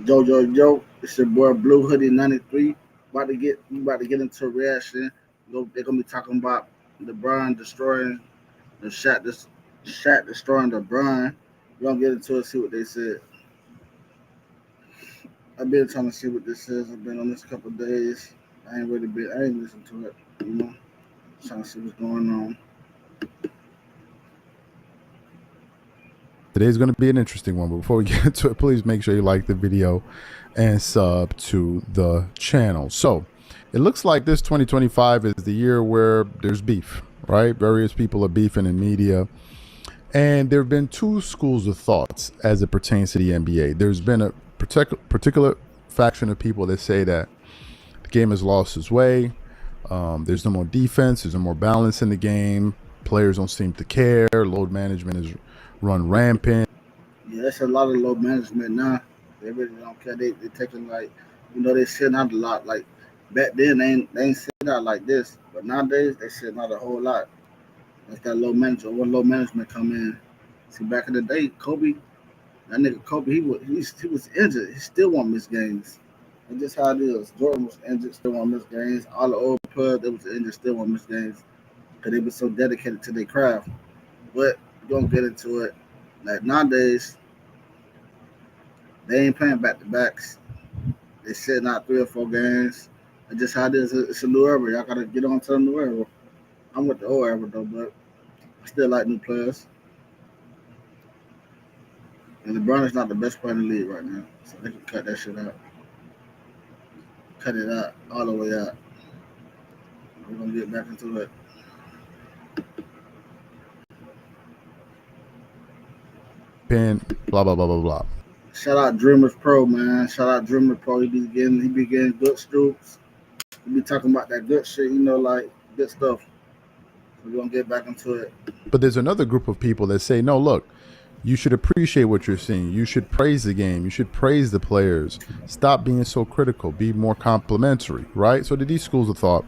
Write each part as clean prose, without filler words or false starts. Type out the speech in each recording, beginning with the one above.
Yo, it's your boy Blue Hoodie 93. We about to get into a reaction. They're gonna be talking about LeBron destroying the shot destroying LeBron. We're gonna get into it, see what they said. I've been trying to see what this is. I've been on this a couple of days. I ain't listened to it, you know. Trying to see what's going on. Today's going to be an interesting one, but before we get into it, please make sure you like the video and sub to the channel. So it looks like this 2025 is the year where there's beef, right? Various people are beefing in media. And there have been two schools of thoughts as it pertains to the NBA. There's been a particular faction of people that say that the game has lost its way. There's no more defense. There's no more balance in the game. Players don't seem to care. Load management is run rampant. Yeah, that's a lot of low management now. They really don't care. They taking like, they sitting out a lot. Like back then, they ain't sitting out like this. But nowadays, they sitting out a whole lot. That's that low management. When low management come in, see back in the day, that nigga Kobe, he was injured. He still won't miss games. That's just how it is. Jordan was injured, still won't miss games. All the old players that was injured still won't miss games because they were so dedicated to their craft. But we're gonna get into it. Like nowadays, they ain't playing back to backs. They sitting out 3 or 4 games. That's just how it is. It's a new era. Y'all gotta get on to the new era. I'm with the old era though, but I still like new players. And LeBron is not the best player in the league right now, so they can cut that shit out. Cut it out all the way out. We're gonna get back into it. Pin, blah, blah, blah, blah, blah. Shout out Dreamers Pro, man. Shout out Dreamer Pro. He be getting good scoops. He be talking about that good shit, like good stuff. We're gonna get back into it. But there's another group of people that say, no, look, you should appreciate what you're seeing. You should praise the game. You should praise the players. Stop being so critical. Be more complimentary, right? So these schools of thought,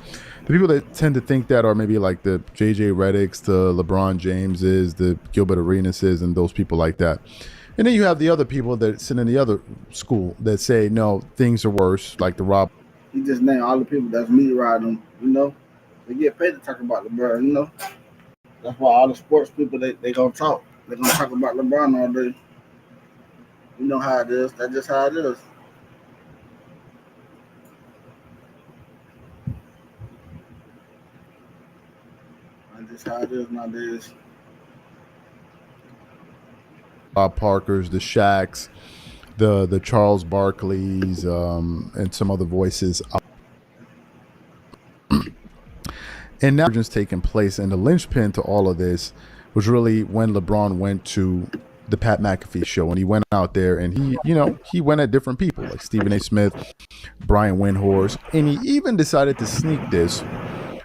the people that tend to think that are maybe like the J.J. Reddicks, the LeBron Jameses, the Gilbert Arenases, and those people like that. And then you have the other people that sit in the other school that say, no, things are worse, like the Rob. He just named all the people that's me riding. They get paid to talk about LeBron. That's why all the sports people they gonna talk. They're gonna talk about LeBron all day. You know how it is. That's just how it is. That's just how it is nowadays. Bob Parkers, the Shaqs, the Charles Barkleys, and some other voices. And now just taking place, and the linchpin to all of this was really when LeBron went to the Pat McAfee show, and he went out there and he went at different people like Stephen A. Smith, Brian Windhorst, and he even decided to sneak this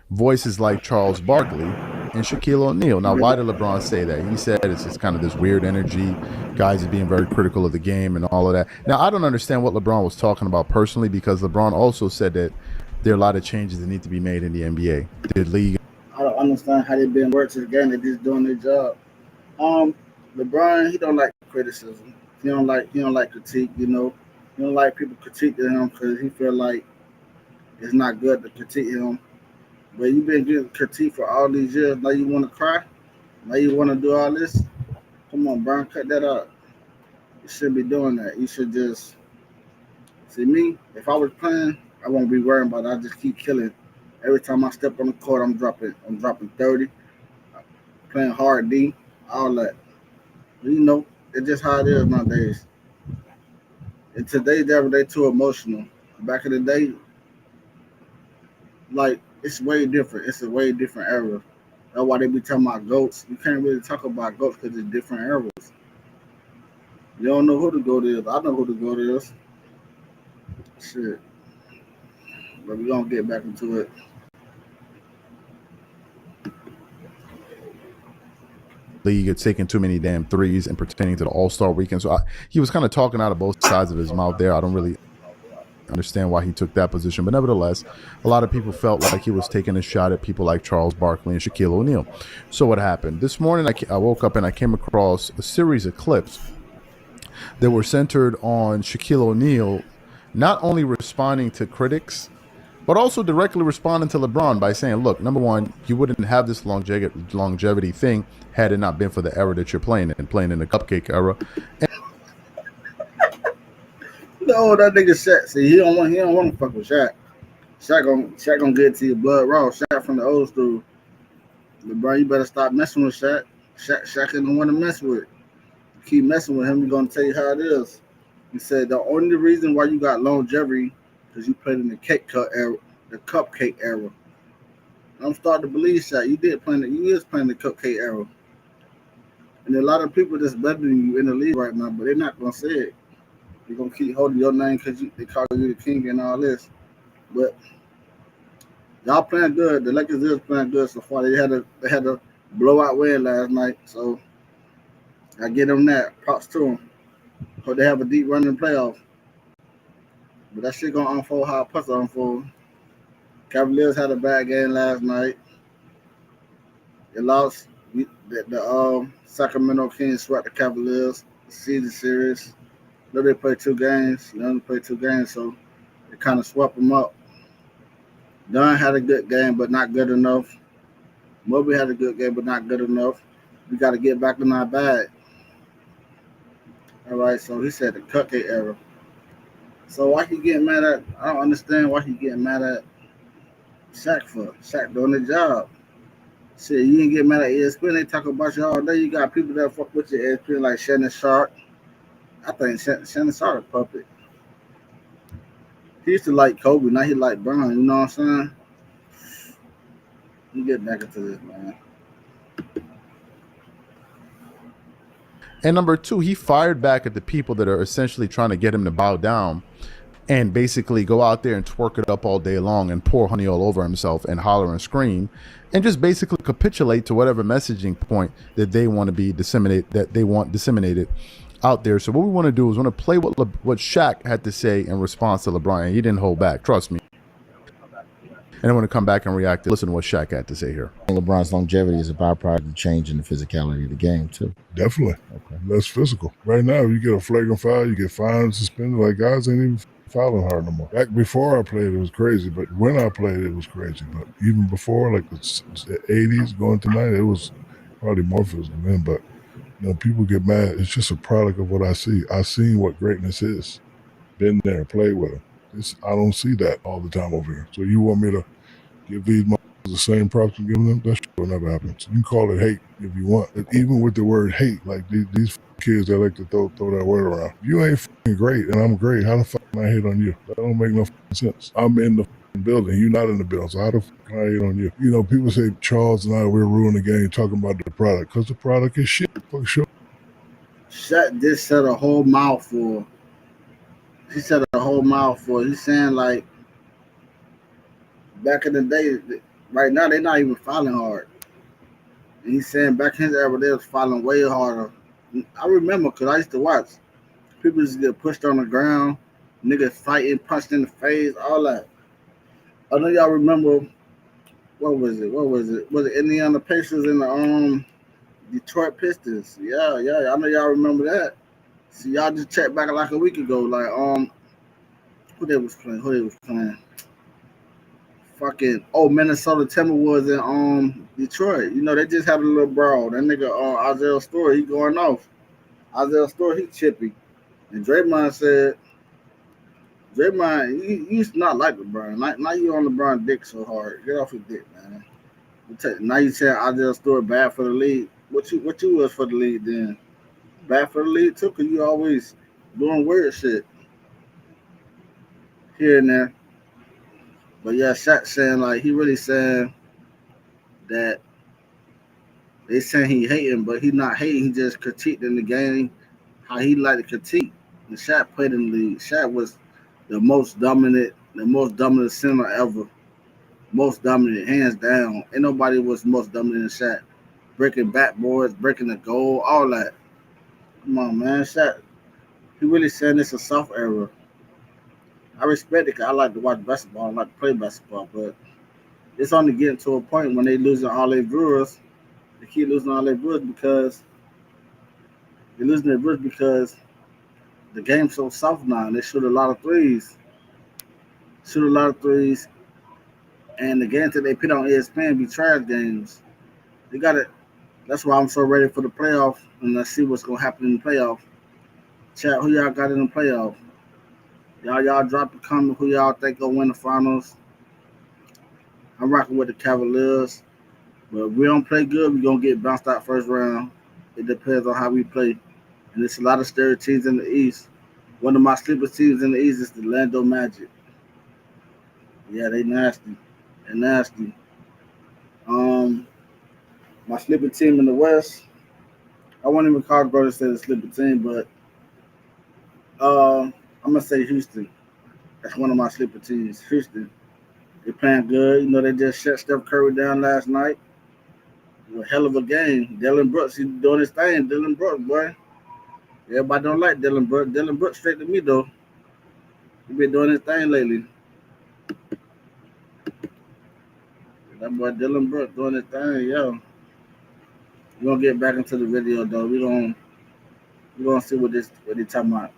voices like Charles Barkley and Shaquille O'Neal. Now, why did LeBron say that? He said it's just kind of this weird energy. Guys are being very critical of the game and all of that. Now, I don't understand what LeBron was talking about personally, because LeBron also said that there are a lot of changes that need to be made in the NBA. The league. I don't understand how they been working the game. They just doing their job. LeBron, he don't like criticism. He don't like critique. He don't like people critiquing him because he feel like it's not good to critique him. But you been getting critique for all these years. Now you want to cry? Now you want to do all this? Come on, Brian, cut that out. You shouldn't be doing that. You should just see me. If I was playing, I won't be worrying about it. I just keep killing. Every time I step on the court, I'm dropping 30, playing hard D, all that. It's just how it is nowadays. And today's era, they too emotional. Back in the day, like it's way different. It's a way different era. That's why they be talking about goats. You can't really talk about goats because it's different eras. You don't know who the goat is. I know who the goat is. Shit. But we're gonna get back into it. League had taken too many damn threes and pertaining to the All-Star weekend. So he was kind of talking out of both sides of his mouth there. I don't really understand why he took that position, but nevertheless, a lot of people felt like he was taking a shot at people like Charles Barkley and Shaquille O'Neal. So what happened? This morning I woke up and I came across a series of clips that were centered on Shaquille O'Neal not only responding to critics, but also directly responding to LeBron by saying, look, number one, you wouldn't have this longevity thing had it not been for the era that you're playing in the cupcake era. No, that nigga Shaq. See, he don't want to fuck with Shaq. Shaq gonna get it to your blood raw. Shaq from the old school. LeBron, you better stop messing with Shaq. Shaq ain't the one to mess with. Keep messing with him, he's gonna tell you how it is. He said the only reason why you got longevity because you played in the cake cut era, the cupcake era. I'm starting to believe Shaq. You is playing the cupcake era. And a lot of people that's better than you in the league right now, but they're not gonna say it. They're gonna keep holding your name because they call you the king and all this. But y'all playing good. The Lakers is playing good so far. They had a blowout win last night, so I give them that. Props to them. Hope they have a deep run in the playoffs. But that shit gonna unfold how it's supposed to unfold. Cavaliers had a bad game last night. They lost. The Sacramento Kings swept the Cavaliers. The season series. They played 2 games. They only played 2 games, so they kind of swept them up. Dunn had a good game, but not good enough. Mobley had a good game, but not good enough. We got to get back in our bag. All right, so he said the cupcake era. So why he getting mad at? I don't understand why he getting mad at Shaq for. Shaq doing the job. Shit, you ain't get mad at ESPN. They talk about you all day. You got people that fuck with your ESPN like Shannon Sharp. I think Shannon Sharp a puppet. He used to like Kobe, now he like Bron. You know what I'm saying? Let me get back into this, man. And number two, he fired back at the people that are essentially trying to get him to bow down and basically go out there and twerk it up all day long and pour honey all over himself and holler and scream and just basically capitulate to whatever messaging point that they want to be disseminated out there. So what we want to do is want to play what Shaq had to say in response to LeBron. And he didn't hold back. Trust me. And I want to come back and react to listen to what Shaq had to say here. LeBron's longevity is a byproduct of change in the physicality of the game, too. Definitely. Okay. Less physical. Right now, you get a flagrant foul, you get fined, suspended. Like, guys ain't even fouling hard no more. Back before I played, it was crazy. But when I played, it was crazy. But even before, like the 80s going to 90s, it was probably more physical then. But, people get mad. It's just a product of what I see. I've seen what greatness is. Been there, played with them. I don't see that all the time over here. So you want me to give these motherfuckers the same props I'm giving them? That shit will never happen. So you can call it hate if you want. But even with the word hate, like these kids that like to throw that word around. You ain't fucking great and I'm great. How the fuck can I hate on you? That don't make no fucking sense. I'm in the building. You're not in the building. So how the fuck can I hate on you? People say Charles and I, we're ruining the game talking about the product. Because the product is shit. Fuck sure. Shaq just said a whole mouthful. He said a whole mouthful. He's saying like back in the day, right now they're not even fouling hard. And he's saying back in his era they was fouling way harder. I remember because I used to watch. People just get pushed on the ground, niggas fighting, punched in the face, all that. I know y'all remember what was it? Was it Indiana Pacers and the Detroit Pistons? Yeah. I know y'all remember that. See, y'all just checked back like a week ago, like who they was playing? Fucking Minnesota Timberwolves in Detroit. They just had a little brawl. That nigga Isaiah Story, he going off. Isaiah Story, he chippy. And Draymond said, you used to not like LeBron. Now you on LeBron dick so hard. Get off your dick, man. Now you saying Isaiah Story bad for the league. What you was for the league then? Bad for the league too, because you always doing weird shit here and there. But yeah, Shaq saying like he really saying that they saying he hating, but he not hating. He just critiqued in the game how he like to critique. And Shaq played in the league. Shaq was the most dominant center ever. Most dominant, hands down. Ain't nobody was most dominant than Shaq. Breaking backboards, breaking the goal, all that. Come on, man. Shaq, he really saying it's a soft era. I respect it because I like to watch basketball. I like to play basketball, but it's only getting to a point when they losing all their viewers. They keep losing all their viewers because they're losing their viewers because the game's so soft now. They shoot a lot of threes. Shoot a lot of threes. And the games that they put on ESPN be trash games. They got it. That's why I'm so ready for the playoff. And let's see what's gonna happen in the playoff. Chat, who y'all got in the playoff? Y'all drop a comment. Who y'all think gonna win the finals? I'm rocking with the Cavaliers. But if we don't play good, we're gonna get bounced out first round. It depends on how we play. And there's a lot of stereo teams in the East. One of my sleeper teams in the East is the Orlando Magic. Yeah, they nasty. They're nasty. Um, my sleeper team in the West, I won't even call Golden State a sleeper team, but I'm gonna say Houston. That's one of my sleeper teams. Houston. They're playing good. You know, they just shut Steph Curry down last night. It was a hell of a game. Dylan Brooks, he's doing his thing. Dylan Brooks, boy. Everybody don't like Dylan Brooks. Dylan Brooks straight to me though. He been doing his thing lately. That boy Dylan Brooks doing his thing, yo. We're gonna get back into the video though. We gonna see what they talking about.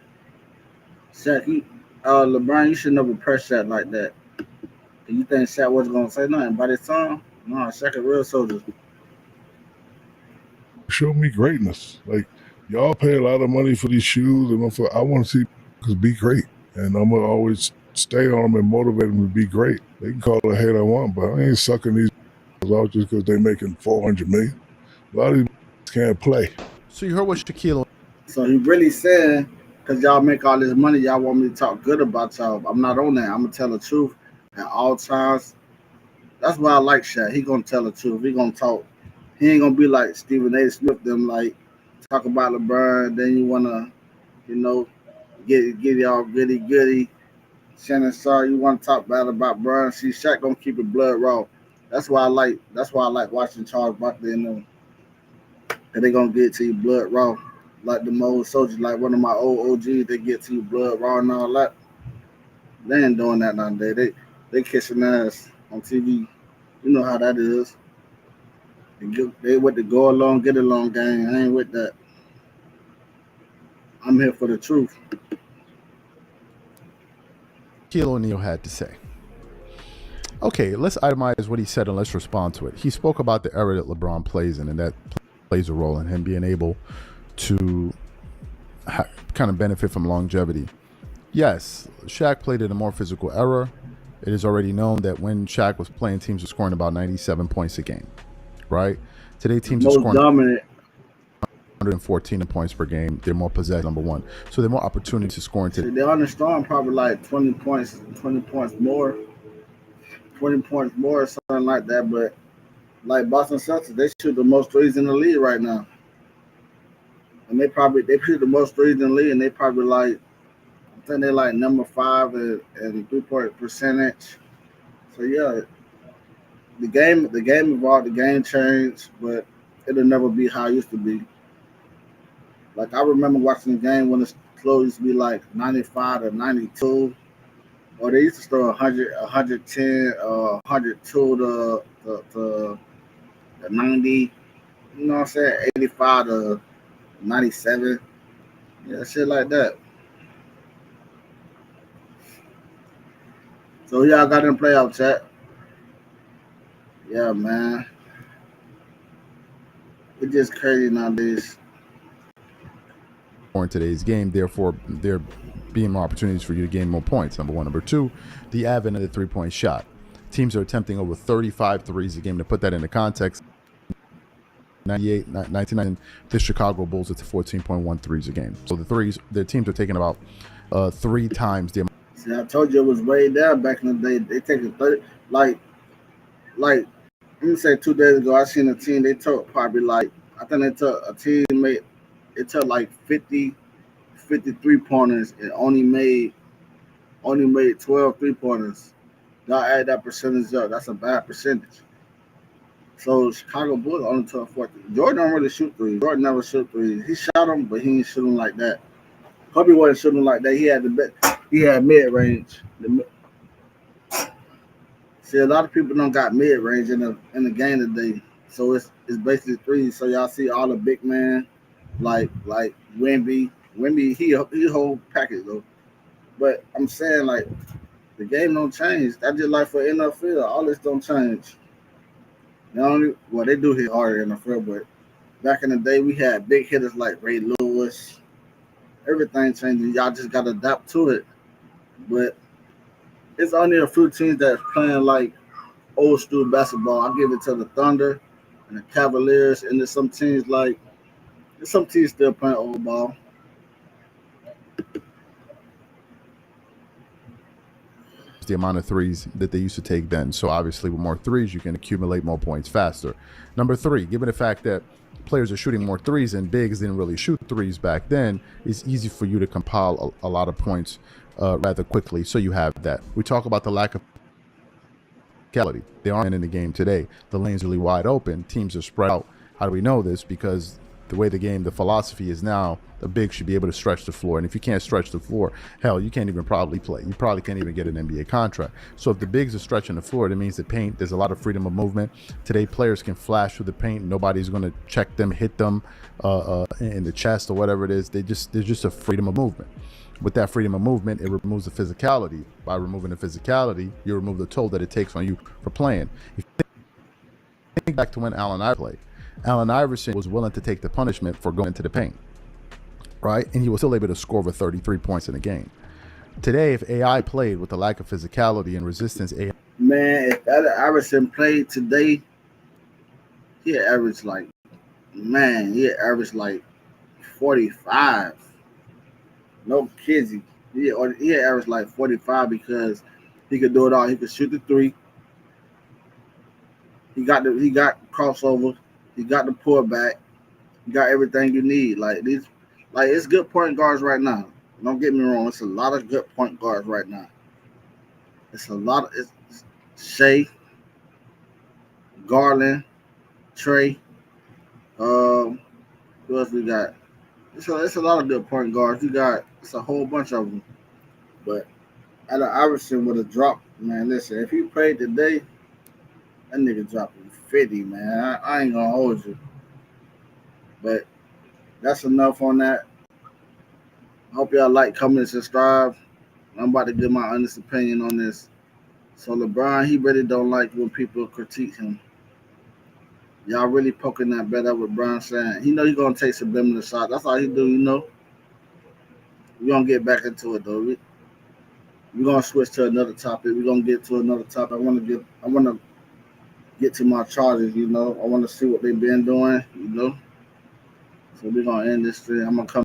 Shaq, LeBron, you should never press Shaq like that. Do you think Shaq wasn't gonna say nothing by this time? No, Shaq a real soldier. Show me greatness. Like y'all pay a lot of money for these shoes, and I want to see because be great, and I'm gonna always stay on them and motivate them to be great. They can call it hate I want, but I ain't sucking these out just because they making $400 million. A lot of these can't play. So you heard what Shaquille. So he really saying, because y'all make all this money, y'all want me to talk good about y'all. I'm not on that. I'm gonna tell the truth at all times. That's why I like Shaq. He gonna tell the truth. He gonna talk. He ain't gonna be like Stephen A. Smith them, like talk about LeBron. Then you wanna, you know, get y'all goody. Shannon Sharp, you want to talk bad about Brian? See, Shaq gonna keep it blood raw. That's why I like watching Charles Barkley and them. Cause they gonna get to you blood raw, like the old soldiers, like one of my old OGs. They get to you blood raw and all that. They ain't doing that nowadays. They kissing ass on TV. You know how that is. They with the go along, get along gang. I ain't with that. I'm here for the truth. Shaquille O'Neal had to say. Okay, let's itemize what he said and let's respond to it. He spoke about the era that LeBron plays in, and that plays a role in him being able to kind of benefit from longevity. Yes, Shaq played in a more physical era. It is already known that when Shaq was playing, teams were scoring about 97 points a game, right? Today, teams are scoring dominant. 114 points per game. They're more possessed, number one. So they're more opportunities to score into. They're on the storm probably like 20 points more. 20 points more or something like that. But like Boston Celtics, they shoot the most threes in the league right now. And they shoot the most threes in the league, and they probably like, I think they're like number 5 in 3-point percentage. So yeah, the game evolved, the game changed, but it'll never be how it used to be. Like I remember watching the game when the close used to be like 95 to 92, or they used to throw 100, 110, 102 to 90. You know what I'm saying? 85 to 97. Yeah, shit like that. So y'all got in the playoff chat. Yeah, man. It's just crazy nowadays. In today's game, therefore there being more opportunities for you to gain more points, number one. Number two, the advent of the three-point shot. Teams are attempting over 35 threes a game. To put that into context, 1999, the Chicago Bulls at 14.1 threes a game. So their teams are taking about 3 times the amount. See, I told you it was way down back in the day. They taking 30, like let me say 2 days ago, I seen a team, they took probably like, I think they took a teammate, it took like 50 3-pointers and only made 12 3-pointers. Y'all add that percentage up, that's a bad percentage. So Chicago Bulls only took 40. Jordan don't really shoot threes. Jordan never shoot threes. He shot them, but he ain't shoot them like that. Kobe wasn't shooting like that. He had mid range. See, a lot of people don't got mid range in the game today. So it's basically threes. So y'all see all the big men like Wemby, Wemby, he whole package though. But I'm saying like the game don't change. I just like for NFL, all this don't change. Well, they do hit harder in the NFL, but back in the day we had big hitters like Ray Lewis. Everything changing. Y'all just gotta adapt to it. But it's only a few teams that's playing like old school basketball. I give it to the Thunder and the Cavaliers, and there's some teams still playing old ball. The amount of threes that they used to take then. So obviously with more threes, you can accumulate more points faster. Number three, given the fact that players are shooting more threes and bigs didn't really shoot threes back then, it's easy for you to compile a lot of points rather quickly. So you have that. We talk about the lack of physicality. They aren't in the game today. The lane's really wide open. Teams are spread out. How do we know this? Because the way the philosophy is now, the big should be able to stretch the floor. And if you can't stretch the floor, hell, you can't even probably play. You probably can't even get an NBA contract. So if the bigs are stretching the floor, that means the paint, there's a lot of freedom of movement. Today, players can flash through the paint. Nobody's going to check them, hit them in the chest or whatever it is. There's just a freedom of movement. With that freedom of movement, it removes the physicality. By removing the physicality, you remove the toll that it takes on you for playing. If you think back to when Allen Iverson played, Allen Iverson was willing to take the punishment for going into the paint, right? And he was still able to score over 33 points in a game. Today, if AI played with the lack of physicality and resistance, AI... Man, if Allen Iverson played today, he averaged like 45. No kids. He averaged like 45 because he could do it all. He could shoot the three. He got crossover. He got the pullback. He got everything you need. It's good point guards right now. Don't get me wrong. It's a lot of good point guards right now. It's Shea, Garland, Trey. Who else we got? It's a lot of good point guards. It's a whole bunch of them. But Allen Iverson would have dropped. Man, listen, if he played today, that nigga dropping 50, man. I ain't gonna hold you. But that's enough on that. I hope y'all like, comment, and subscribe. I'm about to give my honest opinion on this. So LeBron, he really don't like when people critique him. Y'all really poking that bet up with Bron saying he gonna take subliminal shot. That's all he do. We're gonna get back into it though. We're gonna switch to another topic. We're gonna get to another topic. I wanna get to my Chargers, I wanna see what they've been doing, So we're gonna end this thing. I'm gonna come